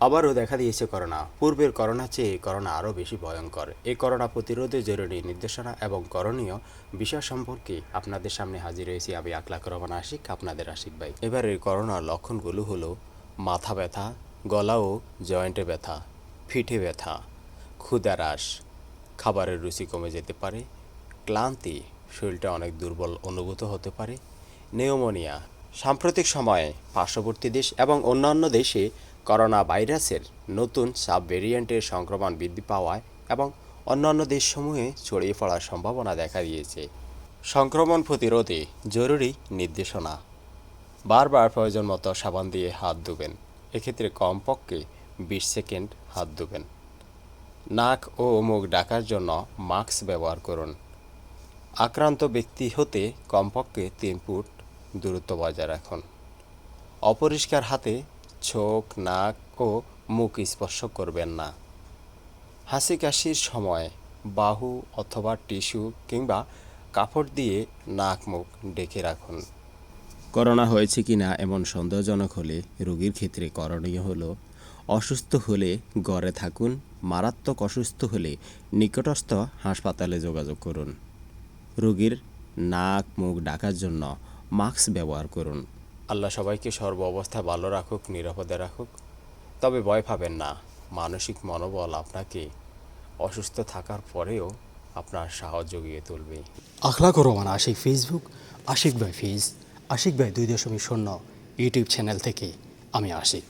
আবারও দেখা দিয়েছে করোনা। পূর্বের করোনা চেয়ে এই করোনা আরও বেশি ভয়ঙ্কর। এই করোনা প্রতিরোধে জরুরি নির্দেশনা এবং করণীয় বিষয় সম্পর্কে আপনাদের সামনে হাজির হয়েছি আমি আকলাকুর রহমান আশিক, আপনাদের আশিক ভাই। এবারের করোনার লক্ষণগুলো হলো মাথা ব্যথা, গলা ও জয়েন্টে ব্যথা, পিঠে ব্যথা, ক্ষুধাহ্রাস, খাবারের রুচি কমে যেতে পারে, ক্লান্তি, শরীরটা অনেক দুর্বল অনুভূত হতে পারে, নিউমোনিয়া। সাম্প্রতিক সময়ে পার্শ্ববর্তী দেশ এবং অন্যান্য দেশে করোনা ভাইরাসের নতুন সাব ভেরিয়েন্টের সংক্রমণ বৃদ্ধি পাওয়ায় এবং অন্যান্য দেশসমূহে ছড়িয়ে পড়ার সম্ভাবনা দেখা দিয়েছে। সংক্রমণ প্রতিরোধে জরুরি নির্দেশনা: বারবার প্রয়োজন মতো সাবান দিয়ে হাত ধুবেন, এক্ষেত্রে কমপক্ষে 20 সেকেন্ড হাত ধুবেন। নাক ও মুখ ঢাকার জন্য মাস্ক ব্যবহার করুন। আক্রান্ত ব্যক্তি হতে কমপক্ষে 3 ফুট দূরত্ব বজায় রাখুন। অপরিষ্কার হাতে চোখ, নাক ও মুখ স্পর্শ করবেন না। হাসি কাশির সময় বাহু অথবা টিস্যু কিংবা কাপড় দিয়ে নাক মুখ ঢেকে রাখুন। করোনা হয়েছে কিনা এমন সন্দেহজনক হলে রোগীর ক্ষেত্রে করণীয় হলো অসুস্থ হলে ঘরে থাকুন, মারাত্মক অসুস্থ হলে নিকটস্থ হাসপাতালে যোগাযোগ করুন। রোগীর নাক মুখ ঢাকার জন্য মাস্ক ব্যবহার করুন। আল্লাহ সবাইকে সর্ব অবস্থায় ভালো রাখুক, নিরাপদে রাখুক। তবে ভয় পাবেন না, মানসিক মনোবল আপনাকে অসুস্থ থাকার পরেও আপনার সাহস জুগিয়ে তুলবে। আকলাকুর রহমান আশিক ফেসবুক, আশিক ভাই ফেজ, আশিক ভাই 2.0 ইউটিউব চ্যানেল থেকে আমি আশিক।